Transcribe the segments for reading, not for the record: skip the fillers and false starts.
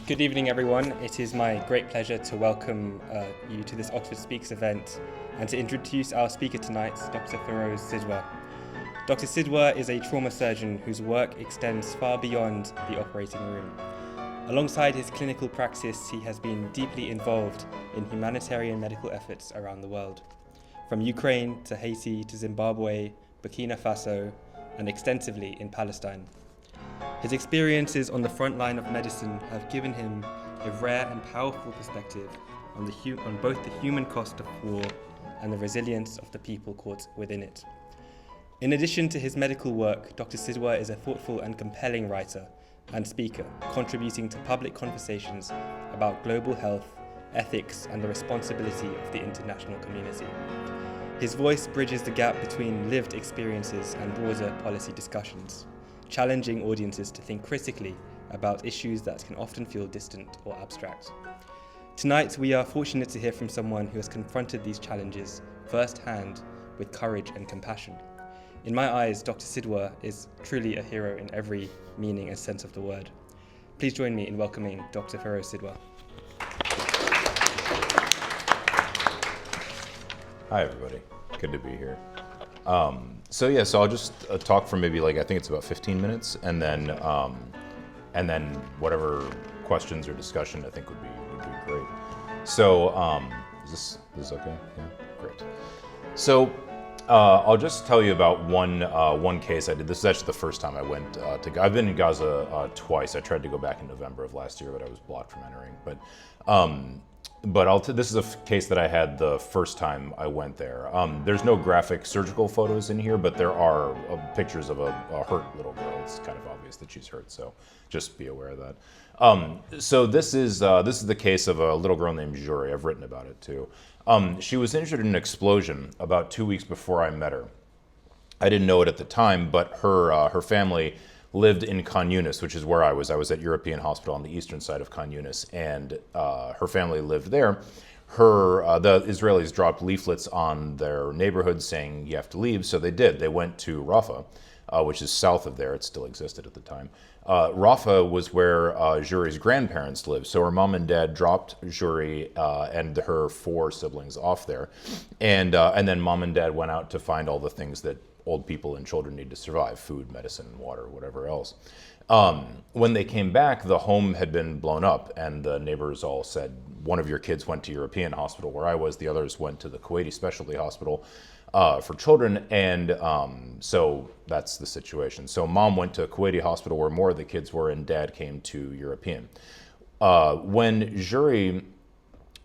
Good evening, everyone. It is my great pleasure to welcome you to this OxfordSpeaks event and to introduce our speaker tonight, Dr. Feroze Sidhwa. Dr. Sidhwa is a trauma surgeon whose work extends far beyond the operating room. Alongside his clinical practice, he has been deeply involved in humanitarian medical efforts around the world, from Ukraine to Haiti to Zimbabwe, Burkina Faso, and extensively in Palestine. His experiences on the front line of medicine have given him a rare and powerful perspective on both the human cost of war and the resilience of the people caught within it. In addition to his medical work, Dr. Sidhwa is a thoughtful and compelling writer and speaker, contributing to public conversations about global health, ethics, and the responsibility of the international community. His voice bridges the gap between lived experiences and broader policy discussions, challenging audiences to think critically about issues that can often feel distant or abstract. Tonight, we are fortunate to hear from someone who has confronted these challenges firsthand with courage and compassion. In my eyes, Dr. Sidhwa is truly a hero in every meaning and sense of the word. Please join me in welcoming Dr. Feroze Sidhwa. Hi, everybody. Good to be here. So I'll just talk for maybe I think it's about 15 minutes, and then whatever questions or discussion I think would be great. So is this okay? Yeah, great. So I'll just tell you about one case I did. This is actually the first time I went to. I've been in Gaza twice. I tried to go back in November of last year, but I was blocked from entering. But this is a case that I had the first time I went there. There's no graphic surgical photos in here, but there are pictures of a hurt little girl. It's kind of obvious that she's hurt, so just be aware of that. So this is the case of a little girl named Juri. I've written about it too. She was injured in an explosion about 2 weeks before I met her. I didn't know it at the time, but her family lived in Khan Yunis, which is where I was. I was at European Hospital on the eastern side of Khan Yunis, and her family lived there. The Israelis dropped leaflets on their neighborhood saying you have to leave, so they did. They went to Rafah, which is south of there. It still existed at the time. Rafah was where Juri's grandparents lived, so her mom and dad dropped Juri and her 4 siblings off there, and then mom and dad went out to find all the things that old people and children need to survive: food, medicine, water, whatever else. When they came back, the home had been blown up, and the neighbors all said, one of your kids went to European hospital where I was, the others went to the Kuwaiti specialty hospital for children, and so that's the situation. So mom went to Kuwaiti hospital where more of the kids were, and dad came to European. When Juri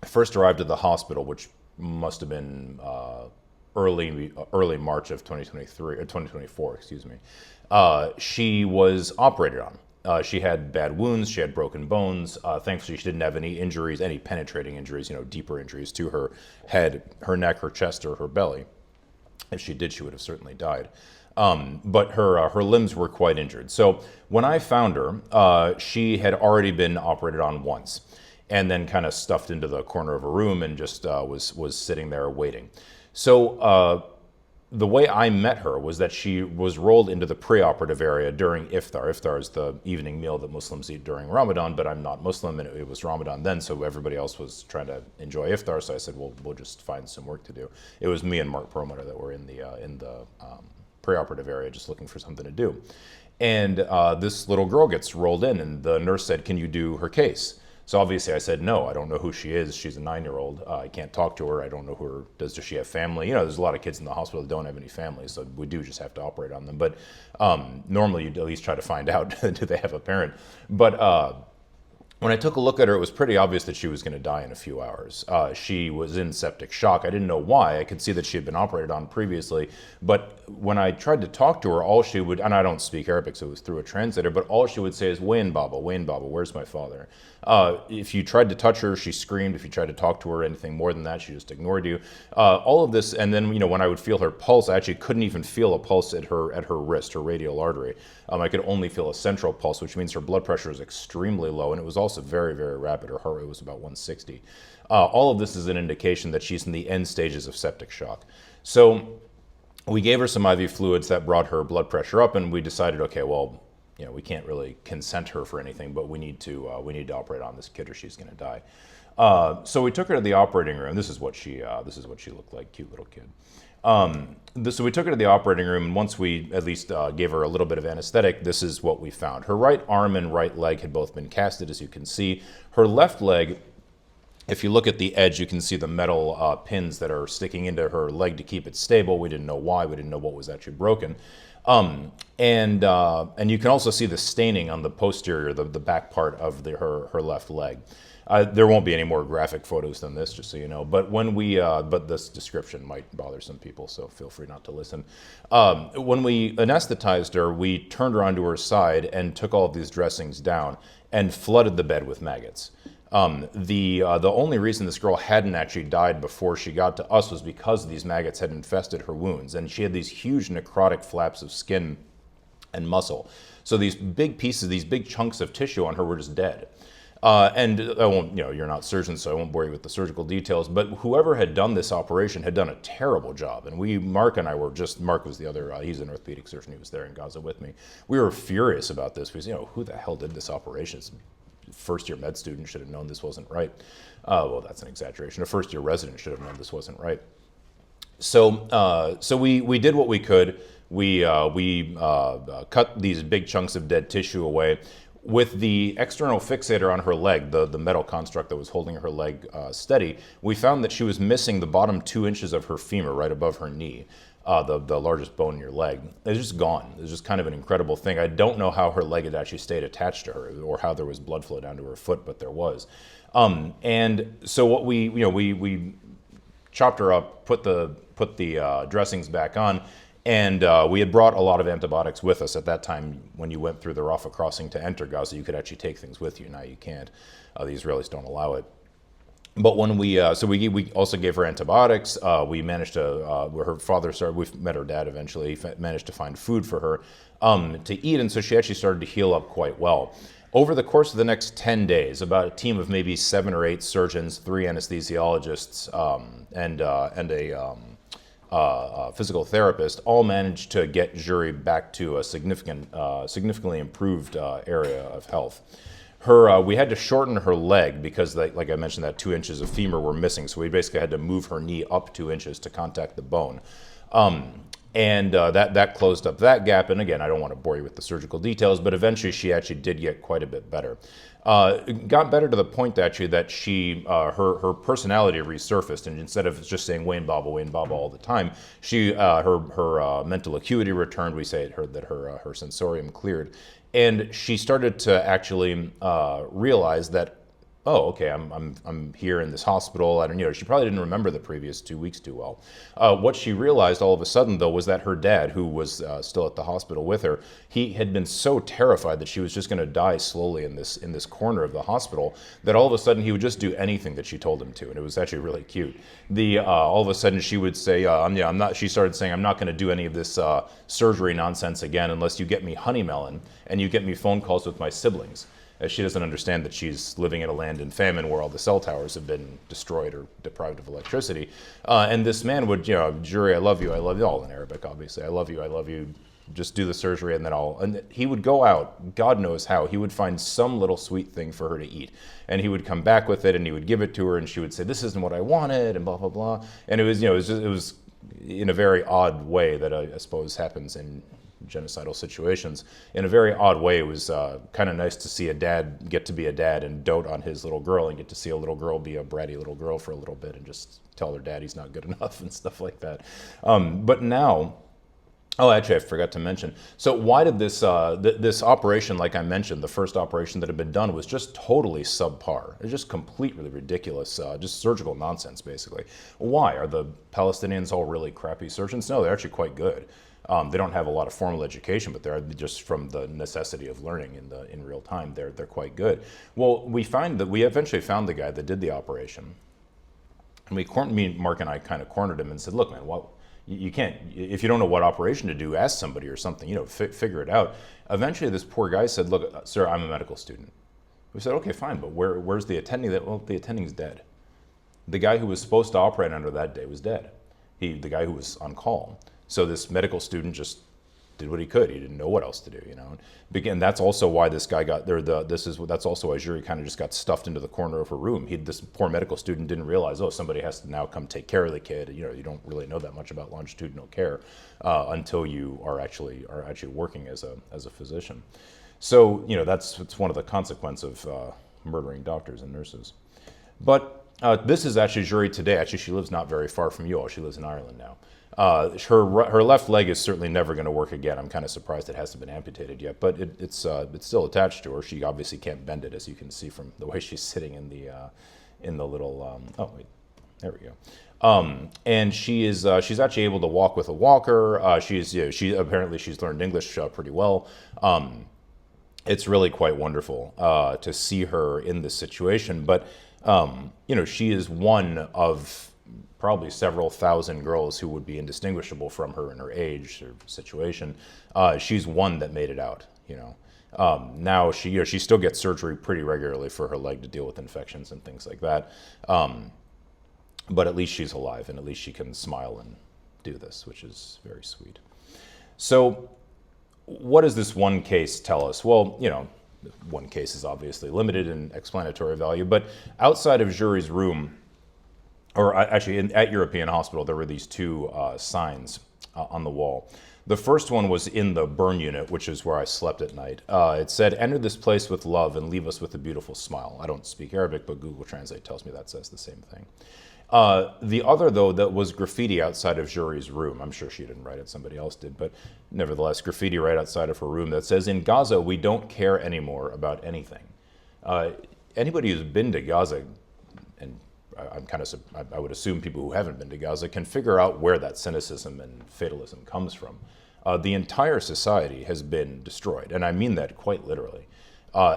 first arrived at the hospital, which must have been early March of 2023 or 2024, excuse me. She was operated on. She had bad wounds. She had broken bones. Thankfully, she didn't have any injuries, any penetrating injuries, deeper injuries to her head, her neck, her chest, or her belly. If she did, she would have certainly died. But her limbs were quite injured. So when I found her, she had already been operated on once, and then kind of stuffed into the corner of a room and just was sitting there waiting. So the way I met her was that she was rolled into the preoperative area during iftar. Iftar is the evening meal that Muslims eat during Ramadan, but I'm not Muslim, and it was Ramadan then, so everybody else was trying to enjoy iftar. So I said, well, we'll just find some work to do. It was me and Mark Perlmutter that were in the preoperative area just looking for something to do. And this little girl gets rolled in, and the nurse said, can you do her case? So obviously I said, no, I don't know who she is. She's a 9-year-old. I can't talk to her. I don't know who her, does she have family? There's a lot of kids in the hospital that don't have any family, so we do just have to operate on them. But normally you'd at least try to find out, do they have a parent? But when I took a look at her, it was pretty obvious that she was going to die in a few hours. She was in septic shock. I didn't know why. I could see that she had been operated on previously. But when I tried to talk to her, all she would, and I don't speak Arabic, so it was through a translator, but all she would say is, Wayne Baba, where's my father? If you tried to touch her, she screamed. If you tried to talk to her, anything more than that, she just ignored you. All of this, and then when I would feel her pulse, I actually couldn't even feel a pulse at her wrist, her radial artery. I could only feel a central pulse, which means her blood pressure is extremely low, and it was also very, very rapid. Her heart rate was about 160. All of this is an indication that she's in the end stages of septic shock. So we gave her some IV fluids that brought her blood pressure up, and we decided, okay, well, we can't really consent her for anything, but we need to operate on this kid or she's going to die. So we took her to the operating room. This is what she looked like, cute little kid. So we took her to the operating room, and once we at least gave her a little bit of anesthetic, this is what we found. Her right arm and right leg had both been casted, as you can see. Her left leg, if you look at the edge, you can see the metal pins that are sticking into her leg to keep it stable. We didn't know why. We didn't know what was actually broken. And you can also see the staining on the posterior, the back part of her left leg. There won't be any more graphic photos than this, just so you know. But but this description might bother some people, so feel free not to listen. When we anesthetized her, we turned her onto her side and took all of these dressings down and flooded the bed with maggots. The only reason this girl hadn't actually died before she got to us was because these maggots had infested her wounds, and she had these huge necrotic flaps of skin and muscle. So these big pieces, these big chunks of tissue on her were just dead. And I won't, you're not surgeons, so I won't bore you with the surgical details, but whoever had done this operation had done a terrible job. And Mark and I were Mark was the other, he's an orthopedic surgeon, he was there in Gaza with me. We were furious about this because, who the hell did this operation? First-year med student should have known this wasn't right. Well, that's an exaggeration. A first-year resident should have known this wasn't right. So we did what we could. We cut these big chunks of dead tissue away. With the external fixator on her leg, the metal construct that was holding her leg steady, we found that she was missing the bottom 2 inches of her femur right above her knee, the largest bone in your leg. It's just gone. It's just kind of an incredible thing. I don't know how her leg had actually stayed attached to her or how there was blood flow down to her foot, but there was. And so what we chopped her up, put the dressings back on, and we had brought a lot of antibiotics with us at that time. When you went through the Rafah crossing to enter Gaza, you could actually take things with you. Now you can't. The Israelis don't allow it. But when we also gave her antibiotics. We managed to, her father started, we met her dad eventually, he managed to find food for her to eat, and so she actually started to heal up quite well. Over the course of the next 10 days, about a team of maybe 7 or 8 surgeons, 3 anesthesiologists, and a physical therapist, all managed to get Juri back to a significantly improved area of health. We had to shorten her leg because, like I mentioned, that 2 inches of femur were missing, so we basically had to move her knee up 2 inches to contact the bone. That closed up that gap, and again, I don't want to bore you with the surgical details, but eventually she actually did get quite a bit better. It got better to the point actually that her personality resurfaced, and instead of just saying Wayne Baba all the time, her mental acuity returned. We say that her sensorium cleared, and she started to actually realize that, oh, okay, I'm here in this hospital. She probably didn't remember the previous 2 weeks too well. What she realized all of a sudden, though, was that her dad, who was still at the hospital with her, he had been so terrified that she was just going to die slowly in this corner of the hospital that all of a sudden he would just do anything that she told him to, and it was actually really cute. All of a sudden she would say, she started saying, I'm not going to do any of this surgery nonsense again unless you get me honey melon and you get me phone calls with my siblings. As she doesn't understand that she's living in a land in famine where all the cell towers have been destroyed or deprived of electricity. And this man would, Juri, I love you, all in Arabic, obviously. I love you, just do the surgery and then and he would go out, God knows how, he would find some little sweet thing for her to eat. And he would come back with it and he would give it to her and she would say, this isn't what I wanted, and blah, blah, blah. And it was in a very odd way that I suppose happens in genocidal situations. In a very odd way, it was kind of nice to see a dad get to be a dad and dote on his little girl, and get to see a little girl be a bratty little girl for a little bit and just tell her dad he's not good enough and stuff like that. But now, actually I forgot to mention, so why did this operation, like I mentioned, the first operation that had been done was just totally subpar. It was just completely ridiculous, just surgical nonsense basically. Why? Are the Palestinians all really crappy surgeons? No, they're actually quite good. They don't have a lot of formal education, but they're just from the necessity of learning in real time. They're quite good. Well, we eventually found the guy that did the operation, and Mark and I kind of cornered him and said, "Look, man, you can't. If you don't know what operation to do, ask somebody or something. Figure it out." Eventually, this poor guy said, "Look, sir, I'm a medical student." We said, "Okay, fine, but where's the attending?" Well, the attending's dead. The guy who was supposed to operate on her that day was dead. The guy who was on call. So this medical student just did what he could. He didn't know what else to do, Again, that's also why this guy got there. That's also why Jury kind of just got stuffed into the corner of her room. This poor medical student didn't realize, somebody has to now come take care of the kid. You don't really know that much about longitudinal care until you are actually working as a physician. So it's one of the consequences of murdering doctors and nurses. But this is actually Jury today. Actually, she lives not very far from you all. She lives in Ireland now. Her left leg is certainly never going to work again. I'm kind of surprised it hasn't been amputated yet, but it's still attached to her. She obviously can't bend it, as you can see from the way she's sitting in the little. There we go. And she's actually able to walk with a walker. She's learned English pretty well. It's really quite wonderful to see her in this situation, but she is one of probably several thousand girls who would be indistinguishable from her in her age or situation. She's one that made it out, Now she still gets surgery pretty regularly for her leg to deal with infections and things like that. But at least she's alive, and at least she can smile and do this, which is very sweet. So what does this one case tell us? Well, one case is obviously limited in explanatory value, but outside of Jury's room, or actually at European Hospital, there were these two signs on the wall. The first one was in the burn unit, which is where I slept at night. It said, "Enter this place with love and leave us with a beautiful smile." I don't speak Arabic, but Google Translate tells me that says the same thing. The other, though, that was graffiti outside of Jury's room. I'm sure she didn't write it, somebody else did, but nevertheless, graffiti right outside of her room that says, "In Gaza, we don't care anymore about anything." Anybody who's been to Gaza, and I would assume people who haven't been to Gaza can figure out where that cynicism and fatalism comes from. The entire society has been destroyed, and I mean that quite literally.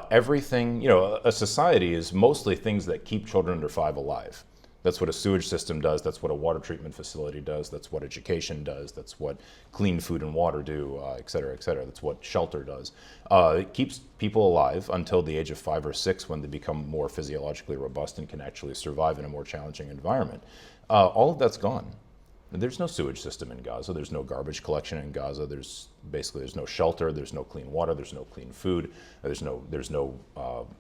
Everything, a society is mostly things that keep children under 5 alive. That's what a sewage system does. That's what a water treatment facility does. That's what education does. That's what clean food and water do, et cetera, et cetera. That's what shelter does. It keeps people alive until the age of 5 or 6, when they become more physiologically robust and can actually survive in a more challenging environment. All of that's gone. There's no sewage system in Gaza. There's no garbage collection in Gaza. There's no shelter. There's no clean water. There's no clean food. There's no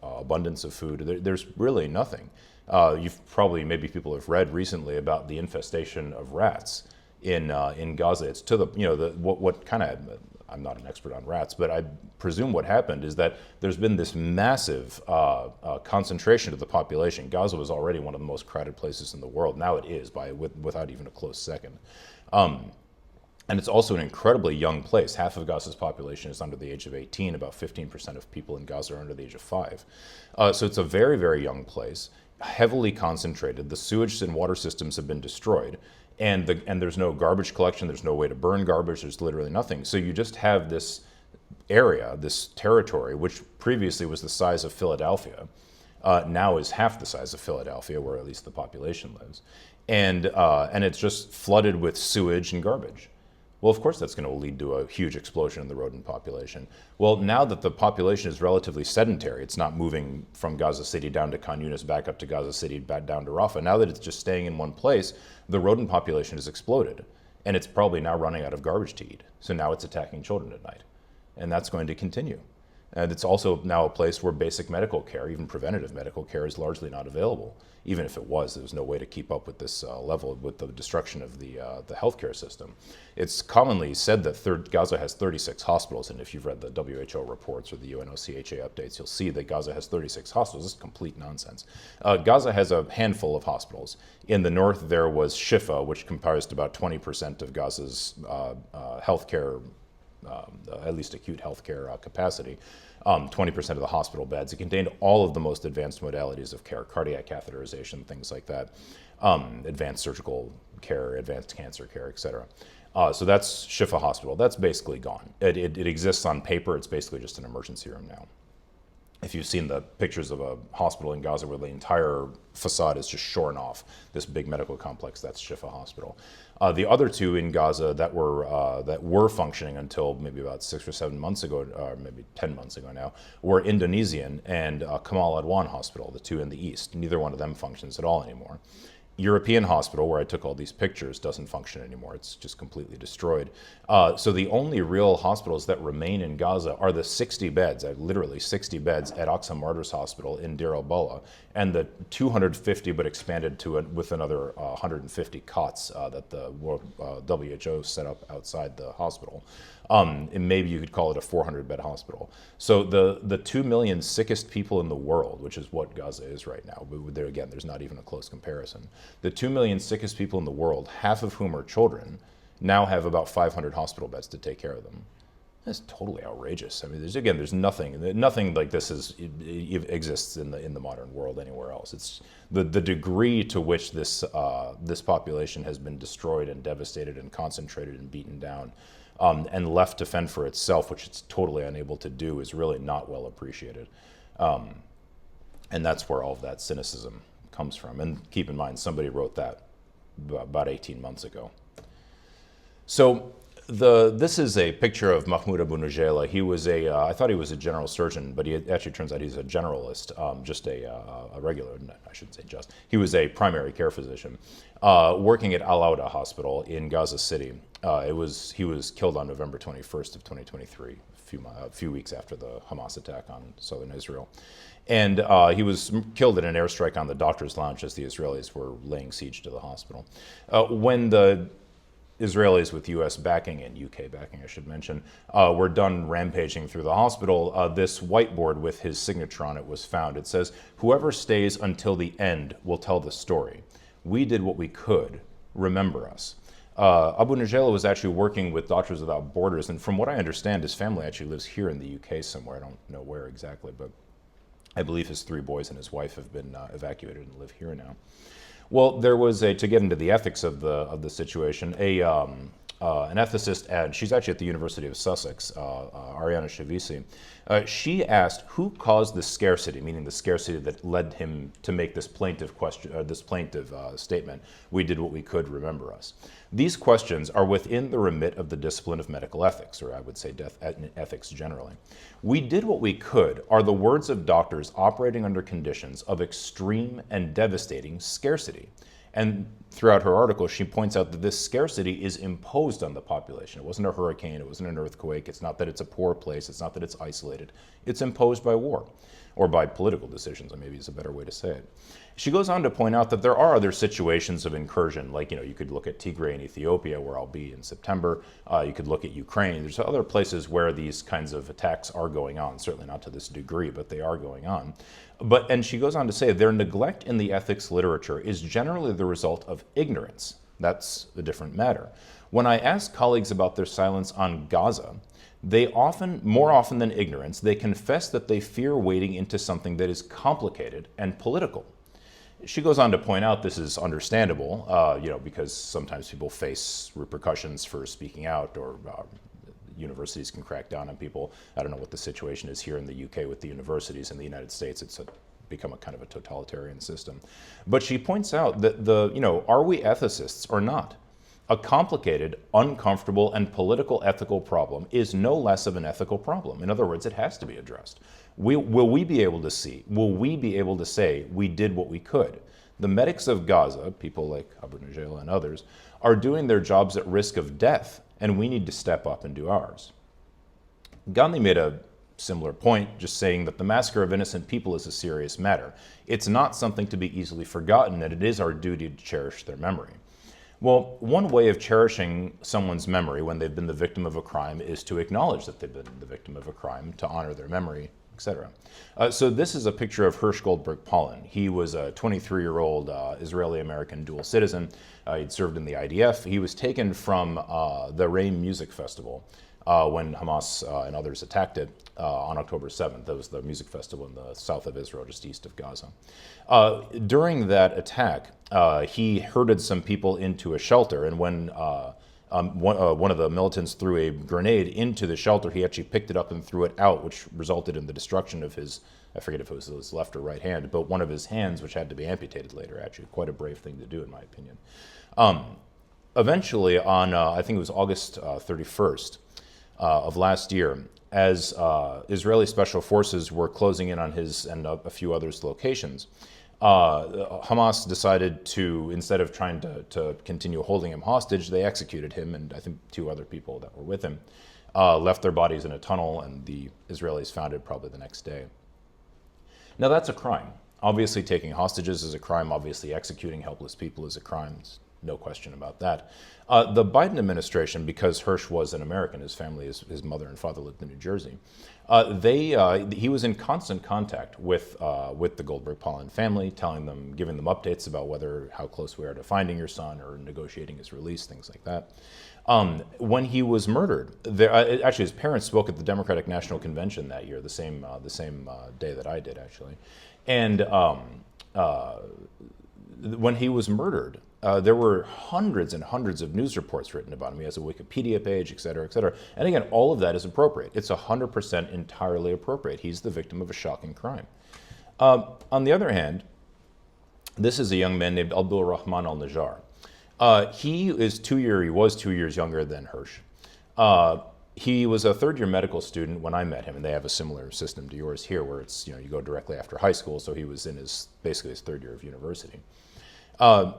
abundance of food. There's really nothing. Maybe people have read recently about the infestation of rats in Gaza. It's to the I'm not an expert on rats, but I presume what happened is that there's been this massive concentration of the population. Gaza was already one of the most crowded places in the world. Now it is, without even a close second. And it's also an incredibly young place. Half of Gaza's population is under the age of 18. About 15% of people in Gaza are under the age of 5. So it's a very, very young place, heavily concentrated. The sewage and water systems have been destroyed. And there's no garbage collection. There's no way to burn garbage. There's literally nothing. So you just have this area, this territory, which previously was the size of Philadelphia, now is half the size of Philadelphia, where at least the population lives. And it's just flooded with sewage and garbage. Well, of course, that's going to lead to a huge explosion in the rodent population. Well, now that the population is relatively sedentary, it's not moving from Gaza City down to Khan Yunis, back up to Gaza City, back down to Rafah. Now that it's just staying in one place, the rodent population has exploded. And it's probably now running out of garbage to eat. So now it's attacking children at night. And that's going to continue. And it's also now a place where basic medical care, even preventative medical care, is largely not available. Even if it was, there was no way to keep up with this level, with the destruction of the healthcare system. It's commonly said that Gaza has 36 hospitals, and if you've read the WHO reports or the UNOCHA updates, you'll see that Gaza has 36 hospitals. This is complete nonsense. Gaza has a handful of hospitals. In the north, there was Shifa, which comprised about 20% of Gaza's healthcare, at least acute healthcare capacity. 20% of the hospital beds. It contained all of the most advanced modalities of care, cardiac catheterization, things like that, advanced surgical care, advanced cancer care, et cetera. So that's Shifa Hospital. That's basically gone. It exists on paper. It's basically just an emergency room now. If you've seen the pictures of a hospital in Gaza where the entire facade is just shorn off, this big medical complex, that's Shifa Hospital. The other two in Gaza that were functioning until maybe about 6 or 7 months ago, or maybe 10 months ago now, were Indonesian and Kamal Adwan Hospital, the two in the east. Neither one of them functions at all anymore. European hospital, where I took all these pictures, doesn't function anymore. It's just completely destroyed. So the only real hospitals that remain in Gaza are the 60 beds, literally 60 beds at Aqsa Martyrs Hospital in Deir al-Balah, and the 250 but expanded to with another 150 cots that the WHO set up outside the hospital. And maybe you could call it a 400-bed hospital. So the 2 million sickest people in the world, which is what Gaza is right now, but there again, there's not even a close comparison. The 2 million sickest people in the world, half of whom are children, now have about 500 hospital beds to take care of them. That's totally outrageous. I mean, there's nothing like this exists in the modern world anywhere else. It's the degree to which this population has been destroyed and devastated and concentrated and beaten down. And left to fend for itself, which it's totally unable to do, is really not well appreciated. And that's where all of that cynicism comes from. And keep in mind, somebody wrote that about 18 months ago. So this is a picture of Mahmoud Abu Nujayla. He was I thought he was a general surgeon, but he actually turns out he's a generalist, just a regular, I shouldn't say just. He was a primary care physician working at Al-Awda Hospital in Gaza City. He was killed on November 21st of 2023, a few weeks after the Hamas attack on southern Israel. And he was killed in an airstrike on the doctor's lounge as the Israelis were laying siege to the hospital. When the Israelis with U.S. backing and UK backing, I should mention, were done rampaging through the hospital, this whiteboard with his signature on it was found. It says, "Whoever stays until the end will tell the story. We did what we could. Remember us." Abu Nujayla was actually working with Doctors Without Borders, and from what I understand, his family actually lives here in the UK somewhere. I don't know where exactly, but I believe his 3 boys and his wife have been evacuated and live here now. Well, there was to get into the ethics of the situation, an ethicist, and she's actually at the University of Sussex, Ariana Shavisi. She asked who caused the scarcity, meaning the scarcity that led him to make this plaintive statement. We did what we could, remember us. These questions are within the remit of the discipline of medical ethics, or I would say ethics generally. We did what we could are the words of doctors operating under conditions of extreme and devastating scarcity. And throughout her article, she points out that this scarcity is imposed on the population. It wasn't a hurricane, it wasn't an earthquake, it's not that it's a poor place, it's not that it's isolated. It's imposed by war, or by political decisions, maybe is a better way to say it. She goes on to point out that there are other situations of incursion, like, you could look at Tigray in Ethiopia, where I'll be in September. You could look at Ukraine. There's other places where these kinds of attacks are going on, certainly not to this degree, but they are going on. And she goes on to say, their neglect in the ethics literature is generally the result of ignorance. That's a different matter. When I ask colleagues about their silence on Gaza, they more often than ignorance, they confess that they fear wading into something that is complicated and political. She goes on to point out this is understandable, because sometimes people face repercussions for speaking out, or universities can crack down on people. I don't know what the situation is here in the UK with the universities. In the United States, it's become a kind of a totalitarian system. But she points out that are we ethicists or not? A complicated, uncomfortable, and political ethical problem is no less of an ethical problem. In other words, it has to be addressed. Will we be able to say we did what we could? The medics of Gaza, people like Abu Nujayla and others, are doing their jobs at risk of death, and we need to step up and do ours. Gandhi made a similar point, just saying that the massacre of innocent people is a serious matter. It's not something to be easily forgotten, and it is our duty to cherish their memory. Well, one way of cherishing someone's memory when they've been the victim of a crime is to acknowledge that they've been the victim of a crime, to honor their memory, etc. So this is a picture of Hirsch Goldberg-Polin. He was a 23-year-old Israeli-American dual citizen. He'd served in the IDF. He was taken from the Reim Music Festival when Hamas and others attacked it on October 7th. That was the music festival in the south of Israel, just east of Gaza. During that attack, he herded some people into a shelter, and when one of the militants threw a grenade into the shelter, he actually picked it up and threw it out, which resulted in the destruction of his, I forget if it was his left or right hand, but one of his hands, which had to be amputated later, actually. Quite a brave thing to do, in my opinion. Eventually, on, I think it was August 31st of last year, as Israeli special forces were closing in on his and a few others' locations, Hamas decided to, instead of trying to continue holding him hostage, they executed him and I think 2 other people that were with him, left their bodies in a tunnel, and the Israelis found it probably the next day. Now that's a crime. Obviously taking hostages is a crime. Obviously executing helpless people is a crime. There's no question about that. The Biden administration, because Hirsch was an American, his family, his mother and father lived in New Jersey, he was in constant contact with the Goldberg-Pollen family, giving them updates about how close we are to finding your son or negotiating his release, things like that. When he was murdered, actually his parents spoke at the Democratic National Convention that year, the same day that I did, actually. And when he was murdered, there were hundreds and hundreds of news reports written about him. He has a Wikipedia page, et cetera, et cetera. And again, all of that is appropriate. It's 100% entirely appropriate. He's the victim of a shocking crime. On the other hand, this is a young man named Abdul Rahman al-Najjar. He was 2 years younger than Hirsch. He was a third-year medical student when I met him, and they have a similar system to yours here, where it's, you go directly after high school. So he was in basically his third year of university. I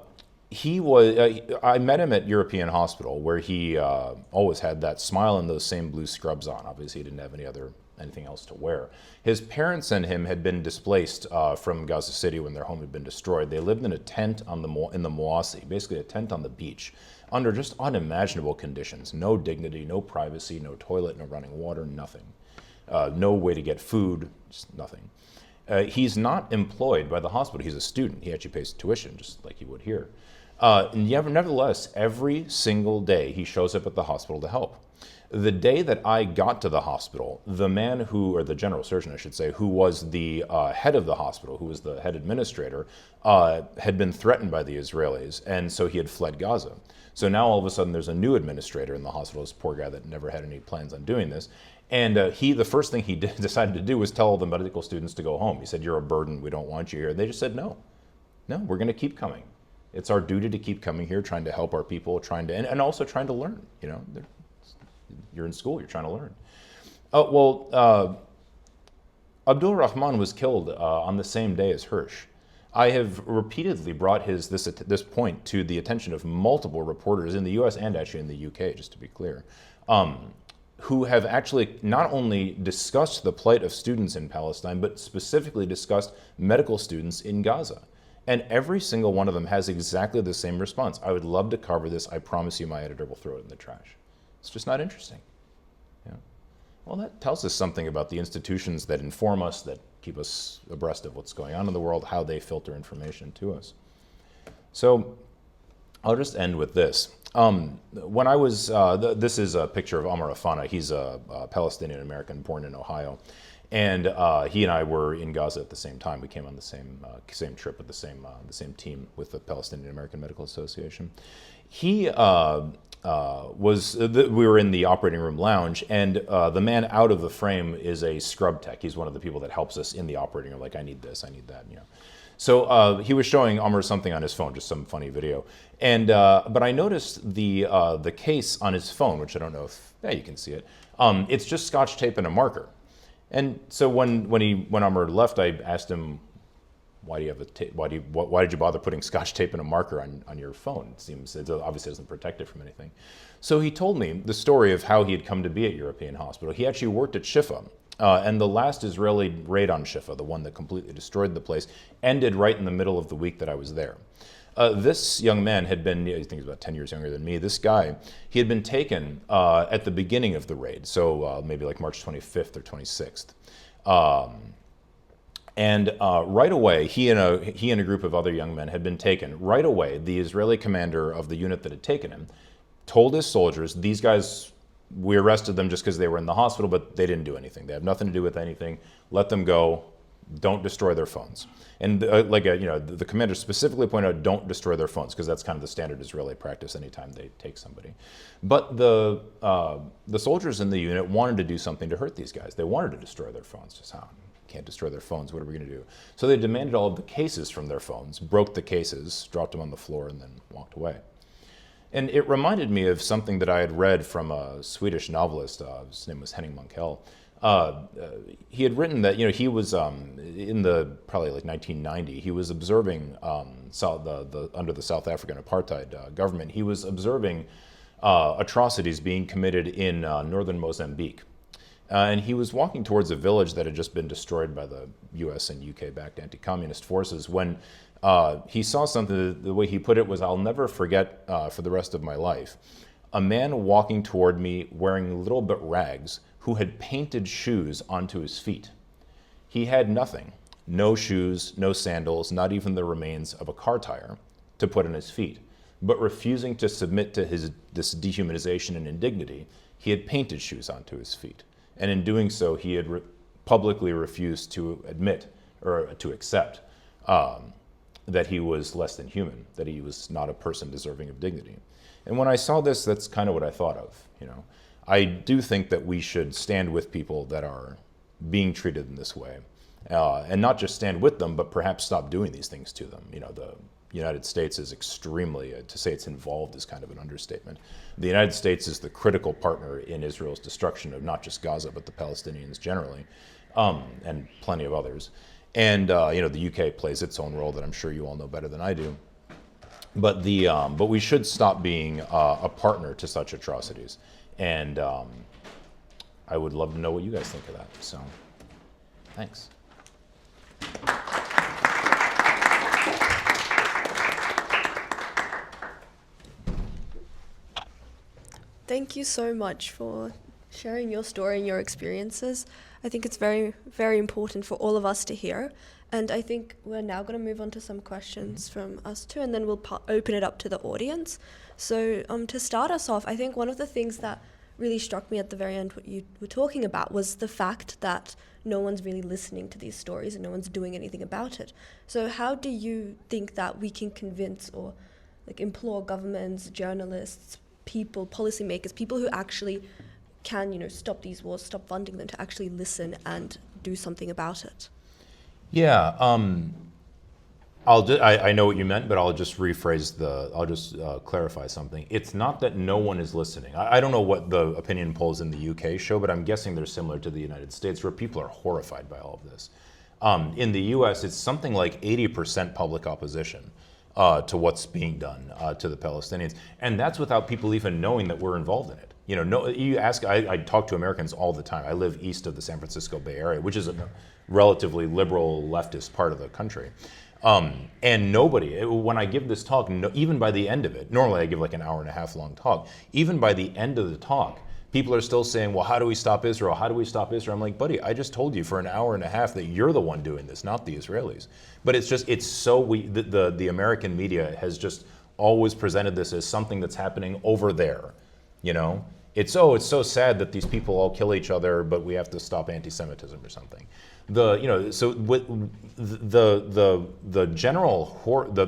met him at European Hospital, where he always had that smile and those same blue scrubs on. Obviously, he didn't have anything else to wear. His parents and him had been displaced from Gaza City when their home had been destroyed. They lived in a tent in the Moasi, basically a tent on the beach, under just unimaginable conditions. No dignity, no privacy, no toilet, no running water, nothing. No way to get food, just nothing. He's not employed by the hospital. He's a student. He actually pays tuition, just like he would here. Nevertheless, every single day he shows up at the hospital to help. The day that I got to the hospital, the general surgeon, I should say, who was the head of the hospital, who was the head administrator, had been threatened by the Israelis, and so he had fled Gaza. So now all of a sudden there's a new administrator in the hospital, this poor guy that never had any plans on doing this. And the first thing he decided to do was tell all the medical students to go home. He said, "You're a burden, we don't want you here." They just said, no, we're going to keep coming. It's our duty to keep coming here, trying to help our people, and also trying to learn. You're in school, you're trying to learn. Abdul Rahman was killed on the same day as Hirsch. I have repeatedly brought this point to the attention of multiple reporters in the U.S. and actually in the U.K., just to be clear, who have actually not only discussed the plight of students in Palestine, but specifically discussed medical students in Gaza. And every single one of them has exactly the same response. "I would love to cover this. I promise you my editor will throw it in the trash." It's just not interesting. Well, that tells us something about the institutions that inform us, that keep us abreast of what's going on in the world, how they filter information to us. So I'll just end with this. When I was, this is a picture of Amr Afana. He's a Palestinian American born in Ohio. And he and I were in Gaza at the same time. We came on the same trip with the same team with the Palestinian American Medical Association. We were in the operating room lounge, and the man out of the frame is a scrub tech. He's one of the people that helps us in the operating room, like, I need this, I need that, So he was showing Amr something on his phone, just some funny video. And but I noticed the case on his phone, which I don't know if you can see it. It's just Scotch tape and a marker. And so when Amr left, I asked him, why did you bother putting Scotch tape and a marker on your phone? It obviously doesn't protect it from anything. So he told me the story of how he had come to be at European Hospital. He actually worked at Shifa. And the last Israeli raid on Shifa, the one that completely destroyed the place, ended right in the middle of the week that I was there. This young man had been, I think he was about 10 years younger than me. This guy, he had been taken at the beginning of the raid, so maybe like March 25th or 26th. Right away, he and a group of other young men had been taken. Right away, the Israeli commander of the unit that had taken him told his soldiers, "These guys, we arrested them just because they were in the hospital, but they didn't do anything. They have nothing to do with anything. Let them go. Don't destroy their phones." And the commander specifically pointed out, don't destroy their phones, because that's kind of the standard Israeli practice anytime they take somebody. But the soldiers in the unit wanted to do something to hurt these guys. They wanted to destroy their phones. Just how? Can't destroy their phones. What are we going to do? So they demanded all of the cases from their phones, broke the cases, dropped them on the floor, and then walked away. And it reminded me of something that I had read from a Swedish novelist. His name was Henning Mankell. he had written that he was in the probably like 1990. He was observing under the South African apartheid government. He was observing atrocities being committed in northern Mozambique. And he was walking towards a village that had just been destroyed by the US and UK-backed anti-communist forces when he saw something. The way he put it was, "I'll never forget for the rest of my life, a man walking toward me wearing little bit rags who had painted shoes onto his feet. He had nothing, no shoes, no sandals, not even the remains of a car tire to put on his feet. But refusing to submit to this dehumanization and indignity, he had painted shoes onto his feet. And in doing so, he had publicly refused to admit or to accept that he was less than human, that he was not a person deserving of dignity." And when I saw this, that's kind of what I thought of. I do think that we should stand with people that are being treated in this way, and not just stand with them, but perhaps stop doing these things to them. The United States is extremely, to say it's involved is kind of an understatement. The United States is the critical partner in Israel's destruction of not just Gaza, but the Palestinians generally, and plenty of others. And the UK plays its own role that I'm sure you all know better than I do. But we should stop being a partner to such atrocities. And I would love to know what you guys think of that. So, thanks. Thank you so much for sharing your story and your experiences. I think it's very, very important for all of us to hear. And I think we're now going to move on to some questions from us too, and then we'll open it up to the audience. So to start us off, I think one of the things that really struck me at the very end, what you were talking about, was the fact that no one's really listening to these stories and no one's doing anything about it. So how do you think that we can convince or implore governments, journalists, people, policymakers, people who actually can, stop these wars, stop funding them, to actually listen and do something about it? Yeah, I know what you meant, but I'll just clarify something. It's not that no one is listening. I don't know what the opinion polls in the UK show, but I'm guessing they're similar to the United States, where people are horrified by all of this. In the US, it's something like 80% public opposition to what's being done to the Palestinians. And that's without people even knowing that we're involved in it. I talk to Americans all the time. I live east of the San Francisco Bay Area, which is a relatively liberal leftist part of the country. And nobody, when I give this talk, even by the end of it, normally I give like an hour and a half long talk, even by the end of the talk, people are still saying, well, how do we stop Israel? How do we stop Israel? I'm like, buddy, I just told you for an hour and a half that you're the one doing this, not the Israelis. But the American media has just always presented this as something that's happening over there, It's so sad that these people all kill each other, but we have to stop anti-Semitism or something. The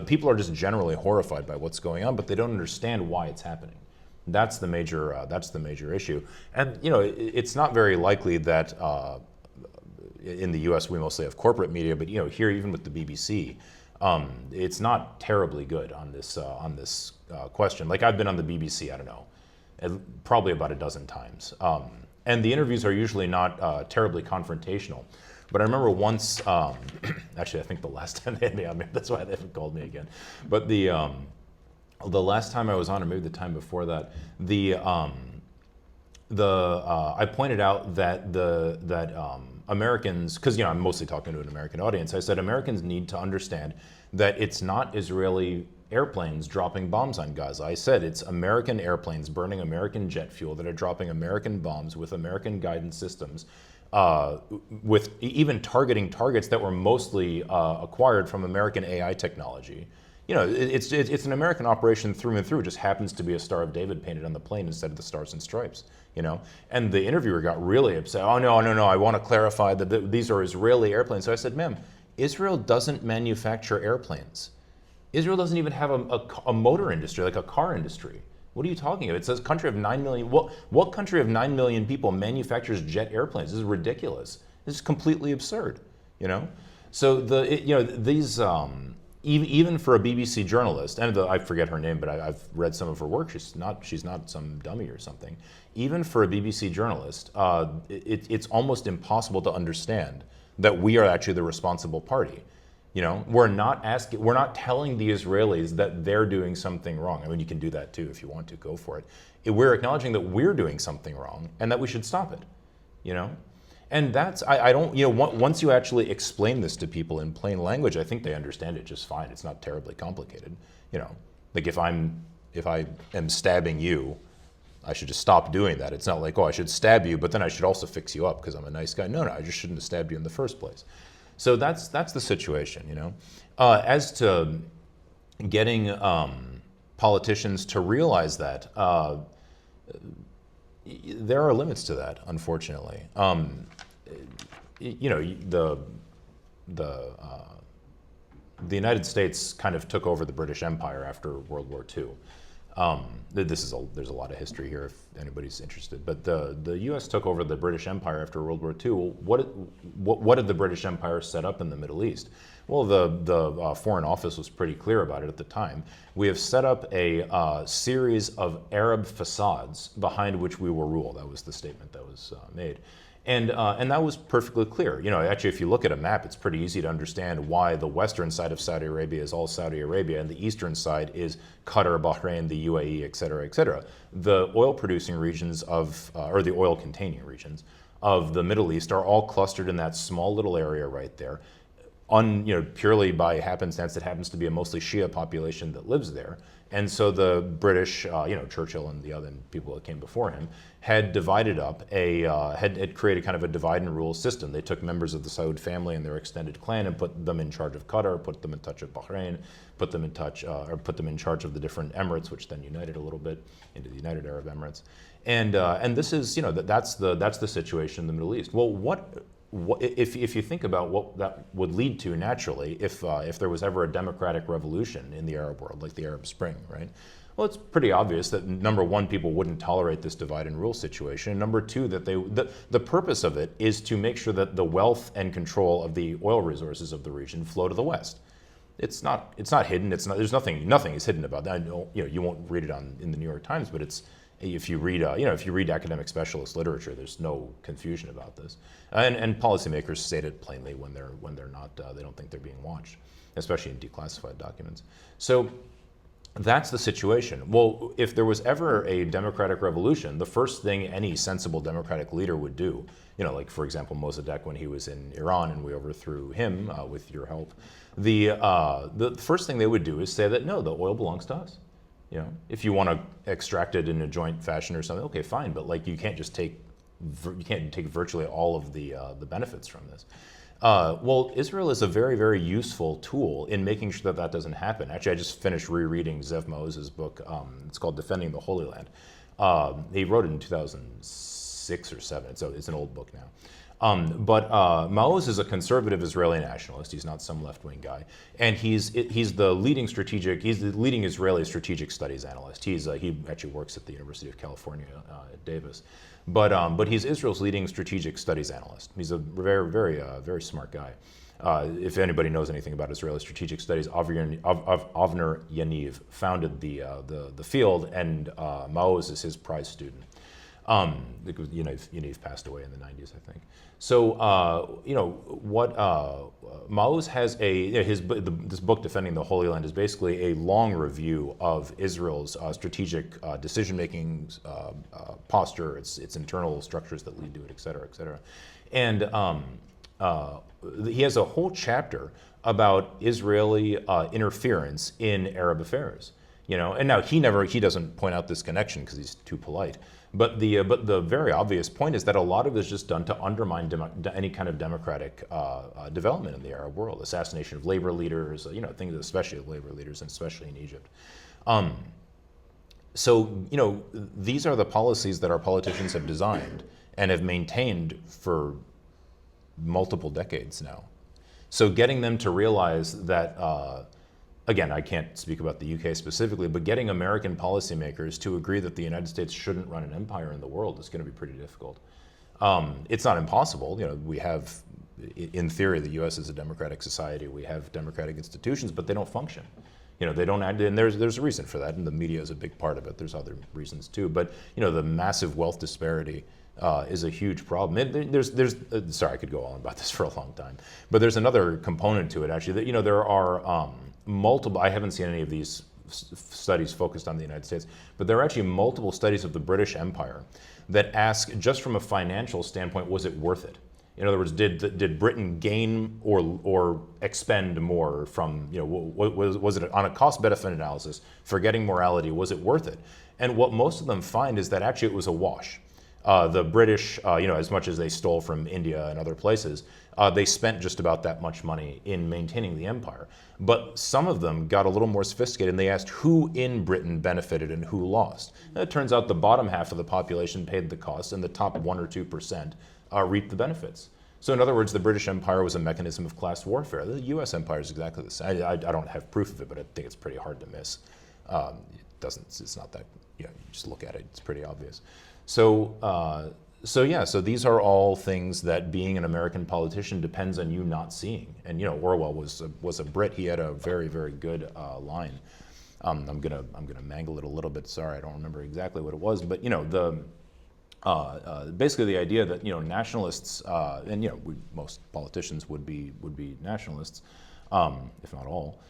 people are just generally horrified by what's going on, but they don't understand why it's happening. That's the major issue. And it's not very likely that in the U.S. we mostly have corporate media, but here, even with the BBC, it's not terribly good on this question. Like, I've been on the BBC, I don't know, probably about a dozen times, and the interviews are usually not terribly confrontational. But I remember once, actually, I think the last time they had me on, maybe that's why they haven't called me again. But the last time I was on, or maybe the time before that, I pointed out that Americans, because I'm mostly talking to an American audience, I said Americans need to understand that it's not Israeli airplanes dropping bombs on Gaza. I said it's American airplanes burning American jet fuel that are dropping American bombs with American guidance systems, with even targeting targets that were mostly acquired from American AI technology. It's an American operation through and through. It just happens to be a Star of David painted on the plane instead of the Stars and Stripes. And the interviewer got really upset. Oh no! I want to clarify that these are Israeli airplanes. So I said, ma'am, Israel doesn't manufacture airplanes. Israel doesn't even have a motor industry, like a car industry. What are you talking about? It says country of 9 million. What country of 9 million people manufactures jet airplanes? This is ridiculous. This is completely absurd. So even for a BBC journalist, and I forget her name, but I've read some of her work. She's not some dummy or something. Even for a BBC journalist, it's almost impossible to understand that we are actually the responsible party. You know, we're not telling the Israelis that they're doing something wrong. I mean, you can do that too if you want to, go for it. We're acknowledging that we're doing something wrong and that we should stop it. You know, and that's I don't, you know, once you actually explain this to people in plain language, I think they understand it just fine. It's not terribly complicated. You know, like if I am stabbing you, I should just stop doing that. It's not like, oh, I should stab you, but then I should also fix you up because I'm a nice guy. No, I just shouldn't have stabbed you in the first place. So that's the situation, you know. As to getting politicians to realize that, there are limits to that, unfortunately. You know, the United States kind of took over the British Empire after World War II. There's a lot of history here if anybody's interested, but the U.S. took over the British Empire after World War II. What did the British Empire set up in the Middle East? Well, the Foreign Office was pretty clear about it at the time. We have set up a series of Arab facades behind which we will rule. That was the statement that was made. And that was perfectly clear. You know, actually, if you look at a map, it's pretty easy to understand why the western side of Saudi Arabia is all Saudi Arabia and the eastern side is Qatar, Bahrain, the UAE, et cetera, et cetera. The oil-producing regions or the oil-containing regions of the Middle East are all clustered in that small little area right there. Purely by happenstance, it happens to be a mostly Shia population that lives there. And so the British, Churchill and the other people that came before him, had divided up had created kind of a divide and rule system. They took members of the Saud family and their extended clan and put them in charge of Qatar, put them in touch of Bahrain, put them in charge of the different Emirates, which then united a little bit into the United Arab Emirates. And this is, that's the situation in the Middle East. Well, if you think about what that would lead to naturally if there was ever a democratic revolution in the Arab world, like the Arab Spring, right? Well, it's pretty obvious that number one, people wouldn't tolerate this divide and rule situation. And number two, that the purpose of it is to make sure that the wealth and control of the oil resources of the region flow to the West. It's not hidden. There's nothing is hidden about that. I know, you won't read it in the New York Times, but if you read academic specialist literature, there's no confusion about this. And policymakers state it plainly when they're not, they don't think they're being watched, especially in declassified documents. So that's the situation. Well, if there was ever a democratic revolution, the first thing any sensible democratic leader would do, like for example Mossadegh when he was in Iran and we overthrew him with your help, the first thing they would do is say that no, the oil belongs to us. If you want to extract it in a joint fashion or something, okay, fine. But you can't just take virtually all of the benefits from this. Well, Israel is a very, very useful tool in making sure that doesn't happen. Actually, I just finished rereading Zev Maoz's book. It's called Defending the Holy Land. He wrote it in 2006 or 7, so it's an old book now. But Maoz is a conservative Israeli nationalist. He's not some left-wing guy, and he's the leading Israeli strategic studies analyst. He actually works at the University of California at Davis, but he's Israel's leading strategic studies analyst. He's a very, very, very smart guy. If anybody knows anything about Israeli strategic studies, Avner Yaniv founded the field, and Maoz is his prize student. Yaniv passed away in the 90s, I think. So, Maoz has this book, Defending the Holy Land, is basically a long review of Israel's strategic decision-making posture, its internal structures that lead to it, et cetera, et cetera. And he has a whole chapter about Israeli interference in Arab affairs. And now he doesn't point out this connection because he's too polite. But the very obvious point is that a lot of it is just done to undermine any kind of democratic development in the Arab world, assassination of labor leaders, things especially of labor leaders, and especially in Egypt. So these are the policies that our politicians have designed and have maintained for multiple decades now. So getting them to realize that. Again, I can't speak about the UK specifically, but getting American policymakers to agree that the United States shouldn't run an empire in the world is going to be pretty difficult. It's not impossible. We have, in theory, the U.S. is a democratic society. We have democratic institutions, but they don't function. They don't act, and there's a reason for that, and the media is a big part of it. There's other reasons too, but the massive wealth disparity is a huge problem. Sorry, I could go on about this for a long time, but there's another component to it actually. That there are multiple. I haven't seen any of these studies focused on the United States, but there are actually multiple studies of the British Empire that ask, just from a financial standpoint, was it worth it? In other words, did Britain gain or expend more from, was it on a cost-benefit analysis, forgetting morality, was it worth it? And what most of them find is that actually it was a wash. The British, as much as they stole from India and other places, they spent just about that much money in maintaining the empire. But some of them got a little more sophisticated, and they asked who in Britain benefited and who lost. And it turns out the bottom half of the population paid the cost, and the top 1 or 2% reaped the benefits. So in other words, the British Empire was a mechanism of class warfare. The U.S. Empire is exactly the same. I don't have proof of it, but I think it's pretty hard to miss. It's not that, you just look at it, it's pretty obvious. So these are all things that being an American politician depends on you not seeing. And Orwell was a Brit. He had a very, very good line. I'm gonna mangle it a little bit. Sorry, I don't remember exactly what it was, but basically the idea that nationalists and most politicians would be nationalists, if not all.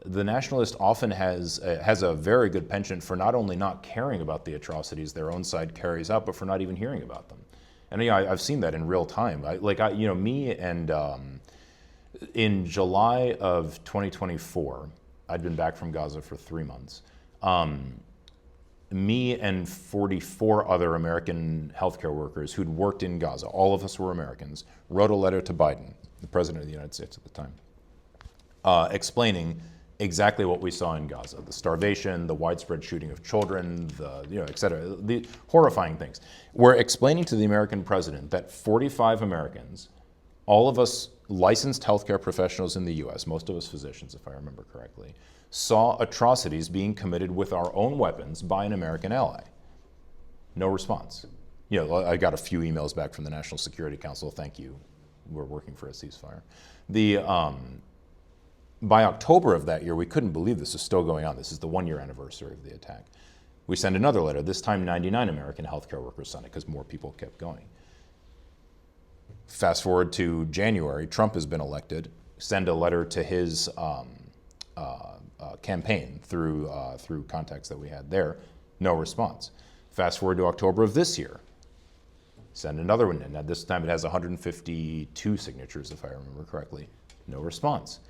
The nationalist often has a very good penchant for not only not caring about the atrocities their own side carries out, but for not even hearing about them. And I've seen that in real time. In July of 2024, I'd been back from Gaza for 3 months. Me and 44 other American healthcare workers who'd worked in Gaza, all of us were Americans, wrote a letter to Biden, the president of the United States at the time, explaining exactly what we saw in Gaza: the starvation, the widespread shooting of children, et cetera, the horrifying things. We're explaining to the American president that 45 Americans, all of us licensed healthcare professionals in the U.S., most of us physicians, if I remember correctly, saw atrocities being committed with our own weapons by an American ally. No response. I got a few emails back from the National Security Council. Thank you. We're working for a ceasefire. By October of that year, we couldn't believe this was still going on. This is the 1-year anniversary of the attack. We sent another letter. This time 99 American healthcare workers signed it because more people kept going. Fast forward to January, Trump has been elected. Send a letter to his campaign through contacts that we had there. No response. Fast forward to October of this year. Send another one in. Now this time it has 152 signatures, if I remember correctly. No response.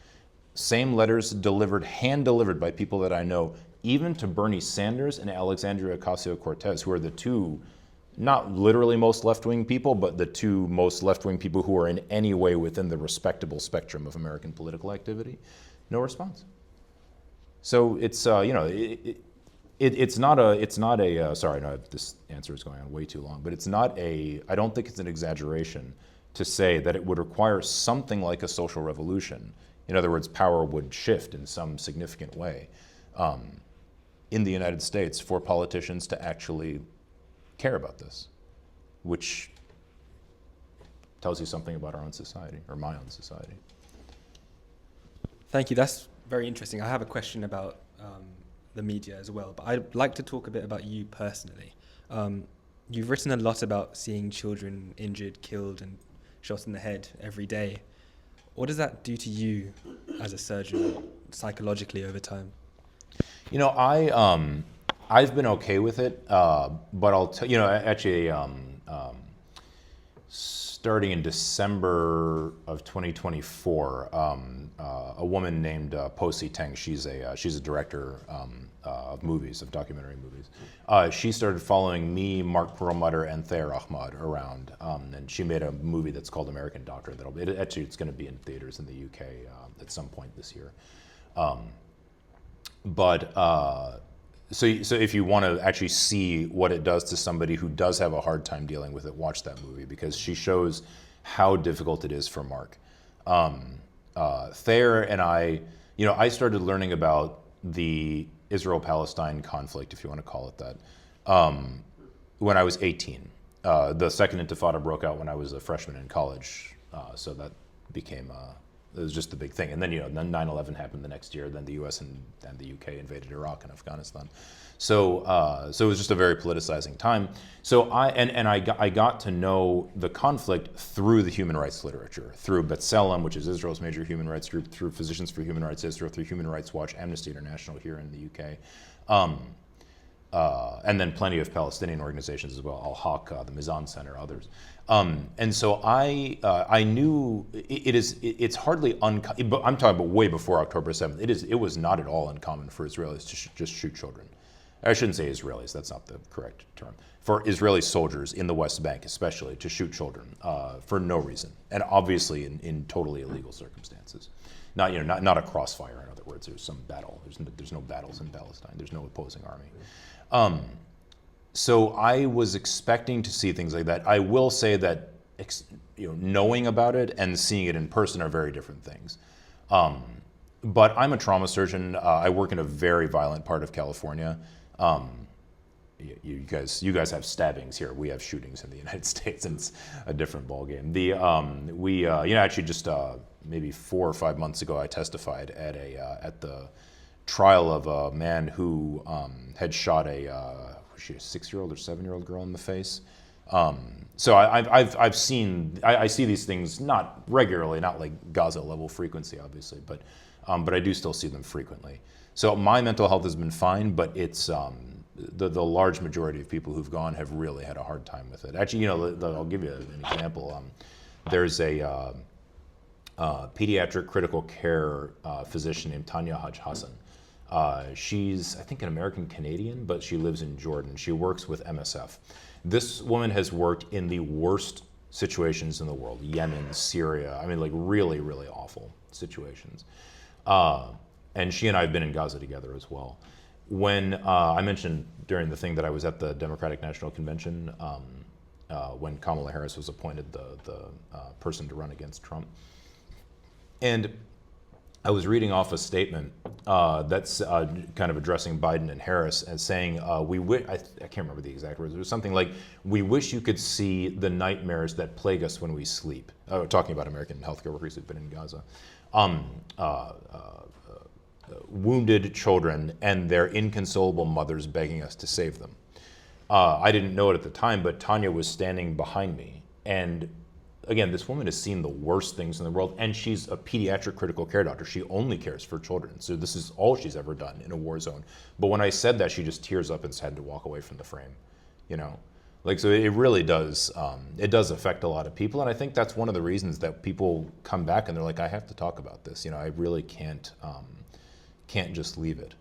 Same letters hand-delivered by people that I know, even to Bernie Sanders and Alexandria Ocasio-Cortez, who are the two, not literally most left-wing people, but the two most left-wing people who are in any way within the respectable spectrum of American political activity. No response. So it's it's not a sorry, no, this answer is going on way too long, but I don't think it's an exaggeration to say that it would require something like a social revolution. In other words, power would shift in some significant way in the United States for politicians to actually care about this, which tells you something about our own society, or my own society. Thank you. That's very interesting. I have a question about the media as well, but I'd like to talk a bit about you personally. You've written a lot about seeing children injured, killed, and shot in the head every day. What does that do to you as a surgeon psychologically over time? I've been okay with it, but I'll tell actually, starting in December of 2024, a woman named Posi Teng, she's a director of movies, of documentary movies. She started following me, Mark Perlmutter, and Thayer Ahmad around, and she made a movie that's called American Doctor. It's going to be in theaters in the UK at some point this year. So if you want to actually see what it does to somebody who does have a hard time dealing with it, watch that movie, because she shows how difficult it is for Mark. Thayer and I started learning about the Israel-Palestine conflict, if you want to call it that, when I was 18. the second Intifada broke out when I was a freshman in college, so that became it was just the big thing. And then then 9/11 happened the next year. Then the U.S. and the U.K. invaded Iraq and Afghanistan. So so it was just a very politicizing time. So I got to know the conflict through the human rights literature, through B'Tselem, which is Israel's major human rights group, through Physicians for Human Rights Israel, through Human Rights Watch, Amnesty International here in the U.K. And then plenty of Palestinian organizations as well, Al-Haq, the Mizan Center, others. And so I knew it's hardly uncommon, but I'm talking about way before October 7th. It was not at all uncommon for Israelis to just shoot children. I shouldn't say Israelis, that's not the correct term. For Israeli soldiers in the West Bank especially to shoot children for no reason, and obviously in totally illegal circumstances. Not a crossfire, in other words, there's some battle. There's no battles in Palestine, there's no opposing army. So I was expecting to see things like that. I will say that knowing about it and seeing it in person are very different things. But I'm a trauma surgeon. I work in a very violent part of California. You guys have stabbings here. We have shootings in the United States, and it's a different ballgame. Actually just maybe 4 or 5 months ago, I testified at the trial of a man who had shot a 6-year-old or 7-year-old girl in the face. So I see these things not regularly, not like Gaza level frequency, obviously, but I do still see them frequently. So my mental health has been fine, but it's the large majority of people who've gone have really had a hard time with it. Actually, I'll give you an example. There's a pediatric critical care physician named Tanya Haj Hassan. She's, I think, an American Canadian, but she lives in Jordan. She works with MSF. This woman has worked in the worst situations in the world, Yemen, Syria, I mean, like really, really awful situations. And she and I have been in Gaza together as well. When I mentioned during the thing that I was at the Democratic National Convention when Kamala Harris was appointed the person to run against Trump. And I was reading off a statement that's kind of addressing Biden and Harris as saying, I can't remember the exact words, it was something like, we wish you could see the nightmares that plague us when we sleep. Talking about American healthcare workers who've been in Gaza. Wounded children and their inconsolable mothers begging us to save them. I didn't know it at the time, but Tanya was standing behind me. And again, this woman has seen the worst things in the world, and she's a pediatric critical care doctor. She only cares for children. So this is all she's ever done in a war zone. But when I said that, she just tears up and had to walk away from the frame, so it really does, it does affect a lot of people. And I think that's one of the reasons that people come back and they're like, I have to talk about this. I really can't just leave it.